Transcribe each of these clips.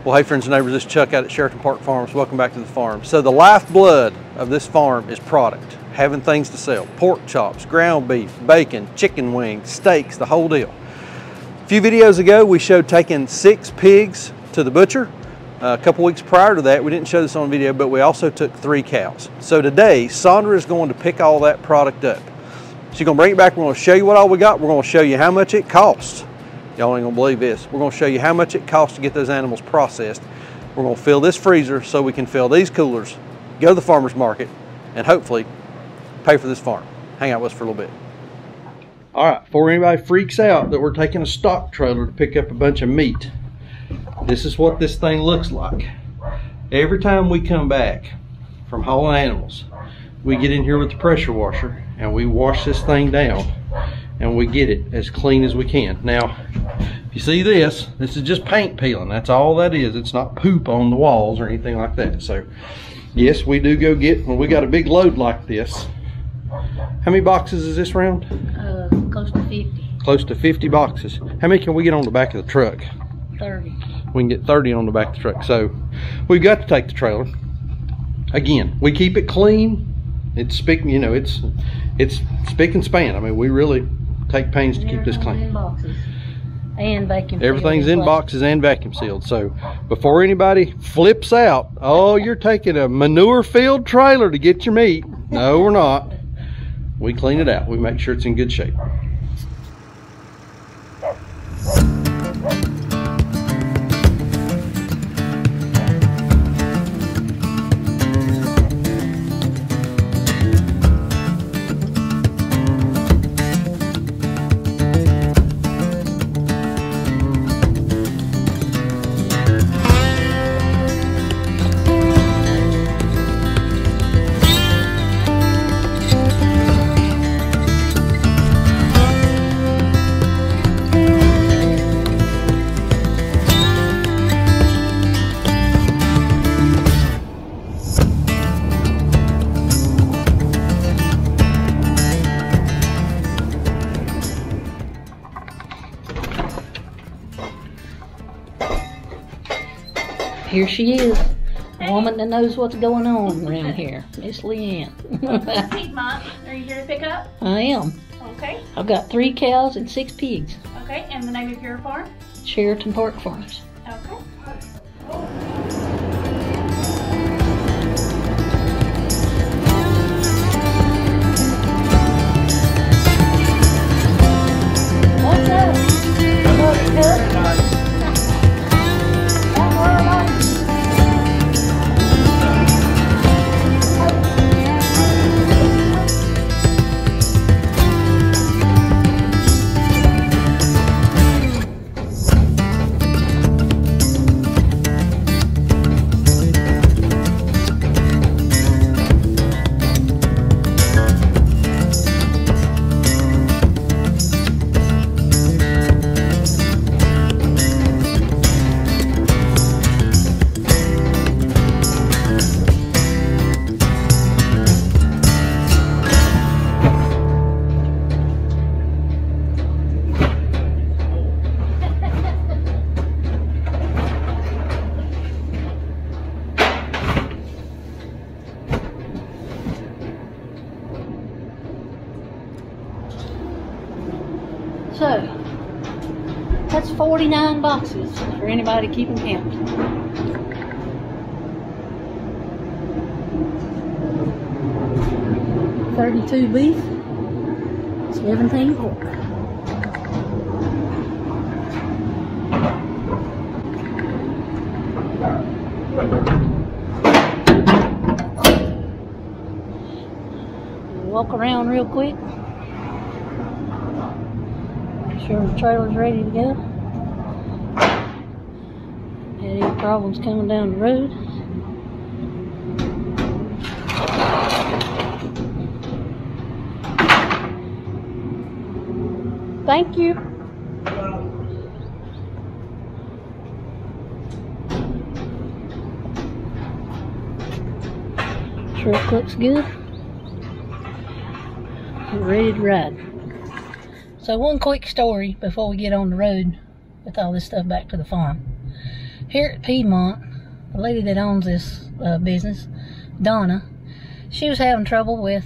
Well, hey friends and neighbors, this is Chuck out at Sheraton Park Farms. Welcome back to the farm. So the lifeblood of this farm is product, having things to sell. Pork chops, ground beef, bacon, chicken wings, steaks, the whole deal. A few videos ago, we showed taking 6 pigs to the butcher. A couple weeks prior to that, we didn't show this on video, but we also took 3 cows. So today, Sandra is going to pick all that product up. She's gonna bring it back. We're gonna show you what all we got. We're gonna show you how much it costs. Y'all ain't gonna believe this. We're gonna show you how much it costs to get those animals processed. We're gonna fill this freezer so we can fill these coolers, go to the farmer's market, and hopefully pay for this farm. Hang out with us for a little bit. All right, before anybody freaks out that we're taking a stock trailer to pick up a bunch of meat, this is what this thing looks like. Every time we come back from hauling animals, we get in here with the pressure washer and we wash this thing down and we get it as clean as we can. Now, if you see this is just paint peeling. That's all that is. It's not poop on the walls or anything like that. So, yes, we do go get, when we got a big load like this. How many boxes is this round? Close to 50. Close to 50 boxes. How many can we get on the back of the truck? 30. We can get 30 on the back of the truck. So, we've got to take the trailer. Again, we keep it clean. It's spick, you know, it's spick and span. I mean, we really take pains to keep this clean. In boxes and vacuum sealed. Everything's in boxes and vacuum sealed. So before anybody flips out, oh, you're taking a manure-filled trailer to get your meat. No, we're not. We clean it out. We make sure it's in good shape. Here she is, a woman that knows what's going on around here, Miss Leanne. Piedmont, are you here to pick up? I am. Okay. I've got 3 cows and 6 pigs. Okay, and the name of your farm? Sheraton Park Farms. Okay. What's up? What's good? So, that's 49 boxes for anybody keeping count. $32 beef, 17 pork. Walk around real quick. Sure the trailer's ready to go. Had any problems coming down the road. Thank you. Truck looks good. We're ready to ride. So one quick story before we get on the road with all this stuff back to the farm. Here at Piedmont, the lady that owns this business, Donna, she was having trouble with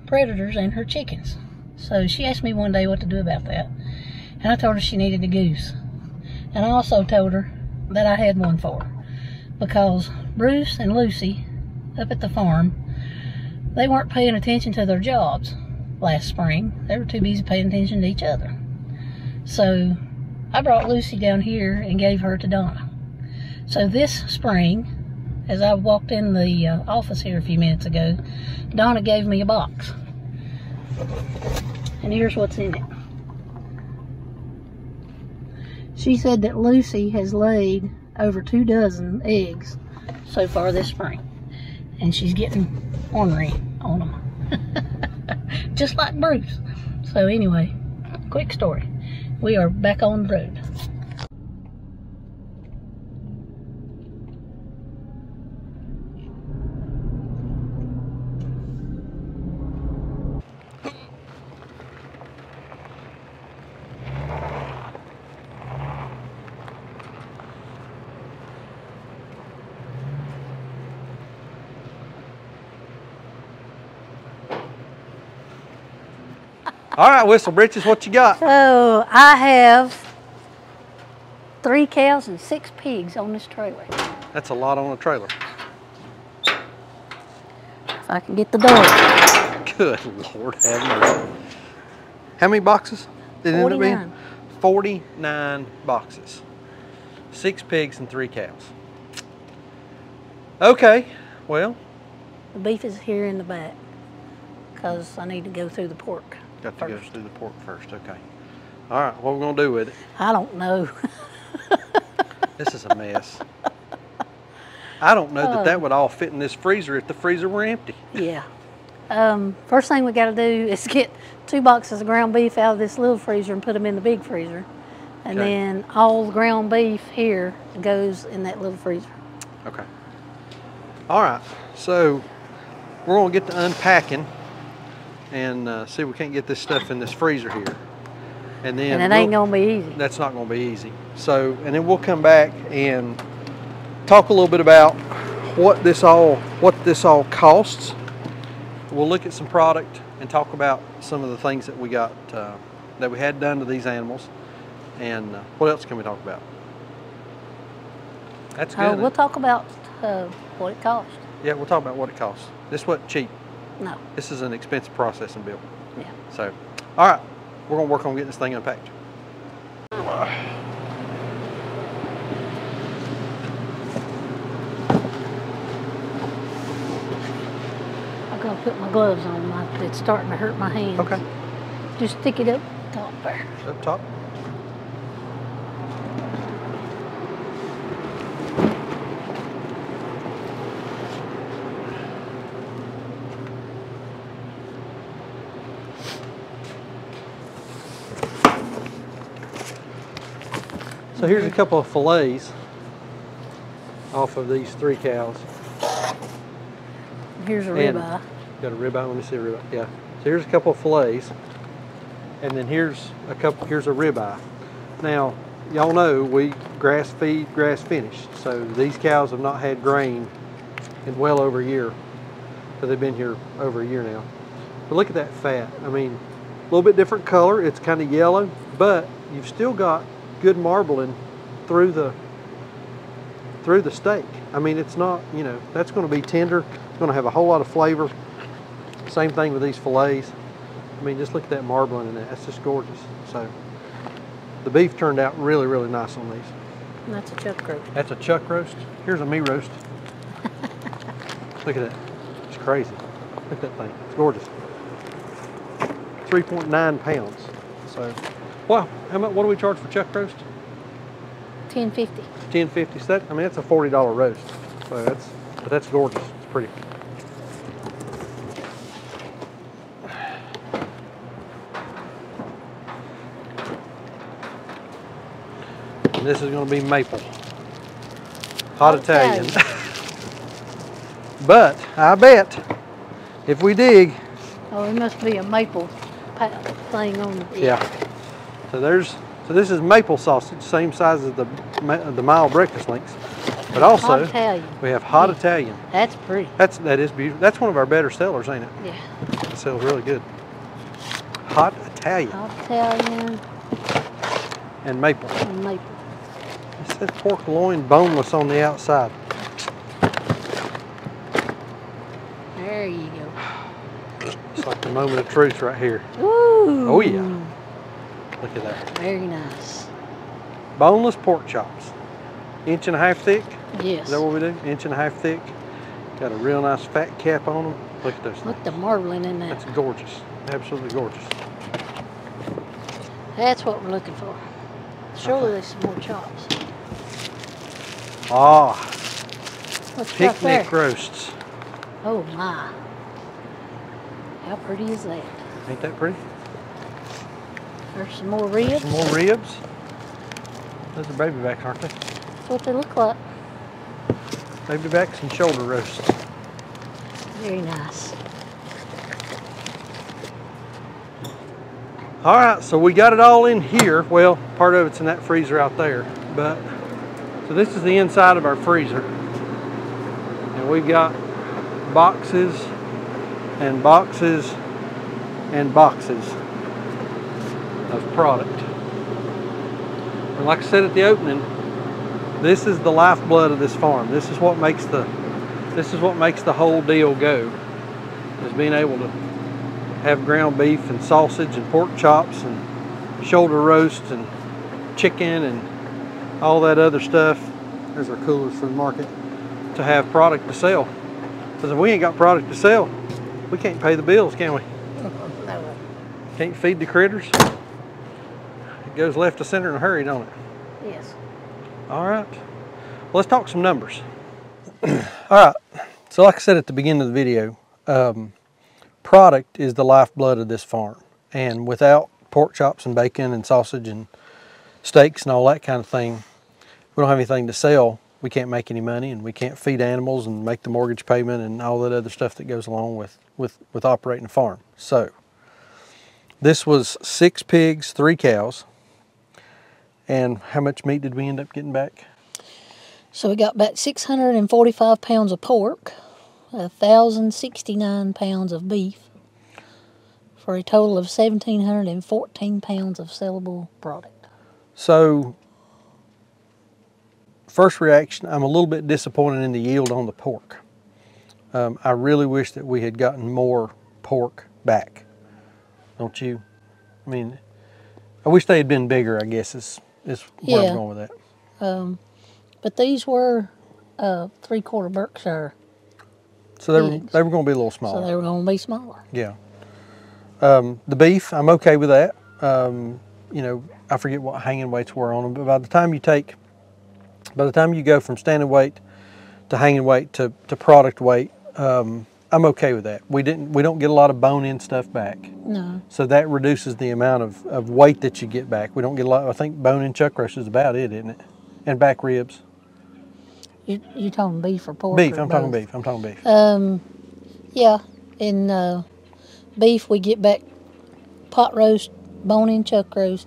predators and her chickens. So she asked me one day what to do about that. And I told her she needed a goose. And I also told her that I had one for her. Because Bruce and Lucy, up at the farm, they weren't paying attention to their jobs last spring. They were too busy paying attention to each other. So I brought Lucy down here and gave her to Donna. So this spring, as I walked in the office here a few minutes ago, Donna gave me a box. And here's what's in it. She said that Lucy has laid over 24 eggs so far this spring. And she's getting ornery on them. Just like Bruce. So anyway, quick story. We are back on the road. All right, Whistle Britches, what you got? So I have 3 cows and 6 pigs on this trailer. That's a lot on a trailer. If I can get the door. Good Lord, have mercy. How many boxes did it end up being? 49 boxes. 6 pigs and 3 cows. Okay, well. The beef is here in the back because I need to go through the pork. Got to go through the pork first, okay. All right, what are we gonna do with it? I don't know. This is a mess. I don't know that would all fit in this freezer if the freezer were empty. Yeah. First thing we got to do is get 2 boxes of ground beef out of this little freezer and put them in the big freezer. And then all the ground beef here goes in that little freezer. Okay. All right, so we're gonna get to unpacking and see if we can't get this stuff in this freezer here. And then it ain't gonna be easy. That's not gonna be easy. So, and then we'll come back and talk a little bit about what this all costs. We'll look at some product and talk about some of the things that we got, that we had done to these animals. And what else can we talk about? That's good. We'll talk about what it costs. Yeah, we'll talk about what it costs. This wasn't cheap. No. This is an expensive processing bill. Yeah. So, all right, we're gonna work on getting this thing unpacked. I'm gonna put my gloves on. It's starting to hurt my hands. Okay. Just stick it up top there. Up top. So here's a couple of fillets off of these 3 cows. Here's a ribeye. Got a ribeye. Let me see a ribeye. Yeah. So here's a couple of fillets, and then here's a ribeye. Now, y'all know we grass feed, grass finish. So these cows have not had grain in well over a year. So they've been here over a year now. But look at that fat. I mean, a little bit different color. It's kind of yellow, but you've still got good marbling through the steak. I mean, it's not, you know, that's going to be tender. It's going to have a whole lot of flavor. Same thing with these fillets. I mean, just look at that marbling in that. That's just gorgeous. So the beef turned out really, really nice on these. And that's a chuck roast. That's a chuck roast. Here's a me roast. Look at that. It's crazy. Look at that thing. It's gorgeous. 3.9 pounds. So, wow. What do we charge for chuck roast? $10.50. $10.50. So that, I mean, that's a $40 roast. So that's gorgeous. It's pretty. And this is going to be maple. Hot Italian. But I bet if we dig. Oh, it must be a maple thing on the. Yeah. So there's So this is maple sausage, same size as the mild breakfast links. But also, hot Italian. We have hot Italian. That's pretty. That is beautiful. That's one of our better sellers, ain't it? Yeah. It sells really good. Hot Italian. Hot Italian. And maple. And maple. It says pork loin boneless on the outside. There you go. It's like the moment of truth right here. Ooh. Oh yeah. Look at that. Very nice. Boneless pork chops. 1.5 inches thick. Yes. Is that what we do? 1.5 inches thick. Got a real nice fat cap on them. Look at those things. Look at the marbling in that. That's gorgeous. Absolutely gorgeous. That's what we're looking for. Surely there's some more chops. Ah, What's got there? picnic roasts. Oh my. How pretty is that? Ain't that pretty? There's some more ribs. Some more ribs. Those are baby backs, aren't they? That's what they look like. Baby backs and shoulder roasts. Very nice. All right, so we got it all in here. Well, part of it's in that freezer out there. But so this is the inside of our freezer. And we've got boxes and boxes and boxes of product. And like I said at the opening, this is the lifeblood of this farm. This is what makes the whole deal go. Is being able to have ground beef and sausage and pork chops and shoulder roast and chicken and all that other stuff. There's our coolers for the market. To have product to sell. Because if we ain't got product to sell, we can't pay the bills, can we? No. Can't feed the critters. It goes left to center in a hurry, don't it? Yes. All right. Well, let's talk some numbers. All right. So like I said at the beginning of the video, product is the lifeblood of this farm. And without pork chops and bacon and sausage and steaks and all that kind of thing, we don't have anything to sell. We can't make any money, and we can't feed animals and make the mortgage payment and all that other stuff that goes along with operating a farm. So this was 6 pigs, 3 cows. And how much meat did we end up getting back? So we got back 645 pounds of pork, 1,069 pounds of beef, for a total of 1,714 pounds of sellable product. So, first reaction, I'm a little bit disappointed in the yield on the pork. I really wish that we had gotten more pork back. Don't you? I mean, I wish they had been bigger, I guess, is where I'm going with that. But these were 3/4 Berkshire. So they were going to be a little smaller. So they were going to be smaller. Yeah. The beef, I'm okay with that. You know, I forget what hanging weights were on them, but by the time you go from standing weight to hanging weight to product weight, I'm okay with that. We don't get a lot of bone-in stuff back. No. So that reduces the amount of weight that you get back. We don't get a lot. I think bone-in chuck roast is about it, isn't it? And back ribs. You talking beef or pork? Beef. Or I'm talking beef. I'm talking beef. Yeah. In beef, we get back pot roast, bone-in chuck roast,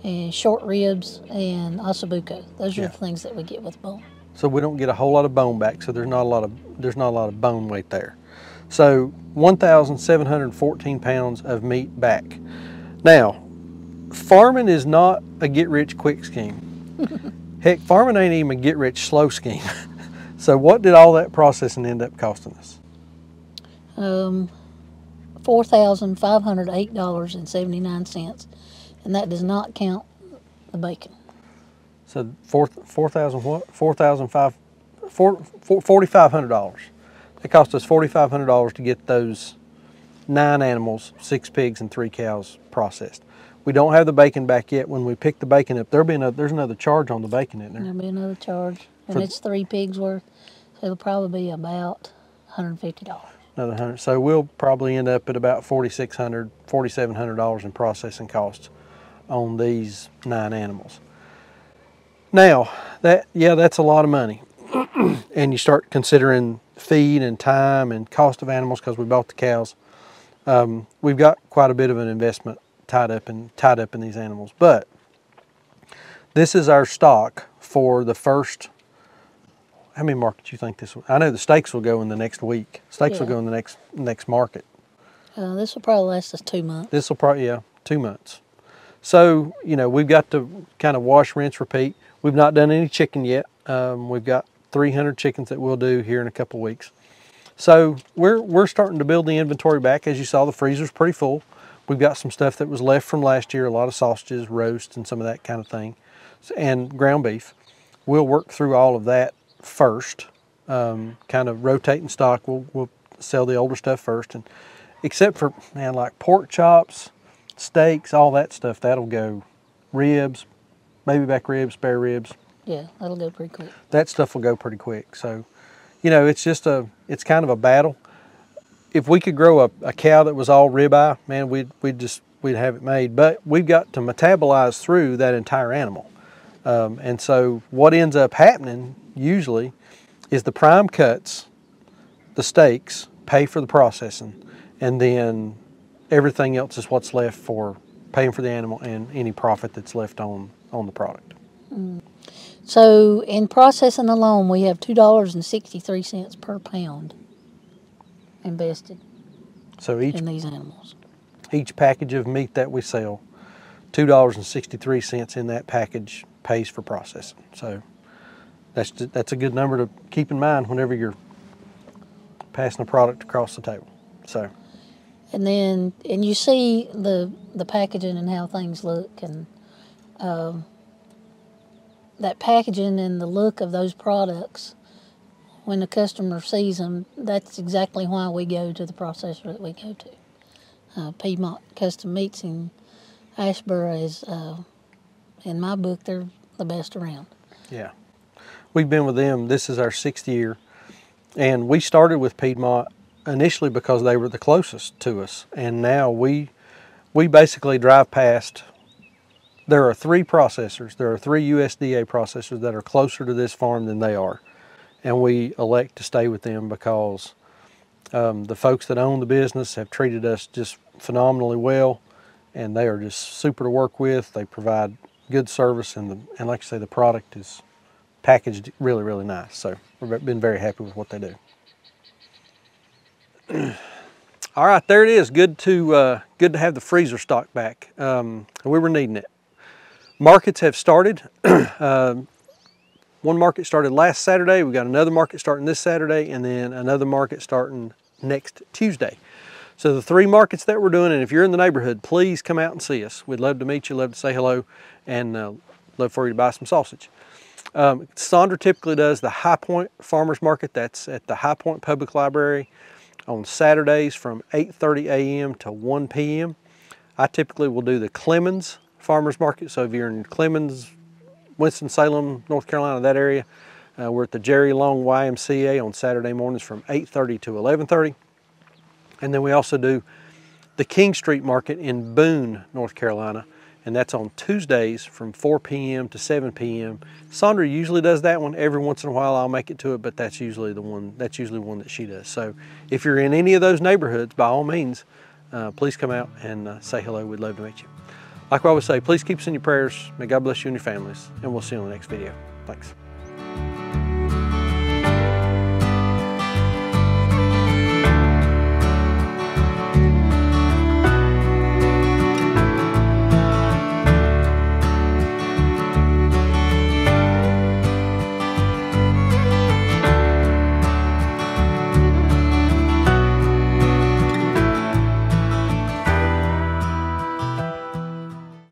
and short ribs and ossobuco. Those are the things that we get with bone. So we don't get a whole lot of bone back. So there's not a lot of bone weight there. So 1,714 pounds of meat back. Now, farming is not a get-rich-quick scheme. Heck, farming ain't even a get-rich-slow scheme. So what did all that processing end up costing us? $4,508.79, and that does not count the bacon. So $4,500. It cost us $4,500 to get those 9 animals, 6 pigs and 3 cows processed. We don't have the bacon back yet. When we pick the bacon up, there's another charge on the bacon, isn't there? There'll be another charge, and it's 3 pigs worth, so it'll probably be about $150. Another 100. So we'll probably end up at about $4,600, $4,700 in processing costs on these 9 animals. Now, that's a lot of money. And you start considering feed and time and cost of animals because we bought the cows. We've got quite a bit of an investment tied up in these animals. But This is our stock for the first, how many markets you think this will? I know the steaks will go in the next week. Steaks will go in the next market. This will probably last us 2 months. This will probably, yeah, 2 months. So, you know, we've got to kind of wash, rinse, repeat. We've not done any chicken yet. We've got 300 chickens that we'll do here in a couple of weeks. So we're starting to build the inventory back. As you saw, the freezer's pretty full. We've got some stuff that was left from last year, a lot of sausages, roasts, and some of that kind of thing, and ground beef. We'll work through all of that first, kind of rotating stock. We'll sell the older stuff first, and except for, man, like pork chops, steaks, all that stuff, that'll go. Ribs, baby back ribs, spare ribs. Yeah, that'll go pretty quick. That stuff will go pretty quick. So, you know, it's kind of a battle. If we could grow a cow that was all ribeye, man, we'd have it made. But we've got to metabolize through that entire animal. And so what ends up happening usually is the prime cuts, the steaks, pay for the processing, and then everything else is what's left for paying for the animal and any profit that's left on the product. So in processing alone, we have $2.63 per pound invested in these animals. Each package of meat that we sell, $2.63 in that package pays for processing. So that's a good number to keep in mind whenever you're passing a product across the table. So. And you see the packaging and how things look, and that packaging and the look of those products, when the customer sees them, that's exactly why we go to the processor that we go to. Piedmont Custom Meats in Asheboro is, in my book, they're the best around. Yeah. We've been with them, this is our 6th year, and we started with Piedmont initially because they were the closest to us, and now we basically drive past. There are 3 processors, there are 3 USDA processors that are closer to this farm than they are, and we elect to stay with them because the folks that own the business have treated us just phenomenally well, and they are just super to work with. They provide good service, and like I say, the product is packaged really, really nice. So we've been very happy with what they do. All right, there it is. Good to have the freezer stock back. We were needing it. Markets have started. One market started last Saturday. We got another market starting this Saturday, and then another market starting next Tuesday. So the 3 markets that we're doing, and if you're in the neighborhood, please come out and see us. We'd love to meet you, love to say hello, and love for you to buy some sausage. Sandra typically does the High Point Farmers Market. That's at the High Point Public Library on Saturdays from 8:30 a.m. to 1 p.m. I typically will do the Clemens Farmers Market. So if you're in Clemens, Winston-Salem, North Carolina, that area, we're at the Jerry Long YMCA on Saturday mornings from 8:30 to 11:30. And then we also do the King Street Market in Boone, North Carolina, and that's on Tuesdays from 4 p.m. to 7 p.m. Sandra usually does that one. Every once in a while I'll make it to it, but that's usually the one that she does. So if you're in any of those neighborhoods, by all means, please come out and say hello. We'd love to meet you. Like I always say, please keep us in your prayers. May God bless you and your families, and we'll see you on the next video. Thanks.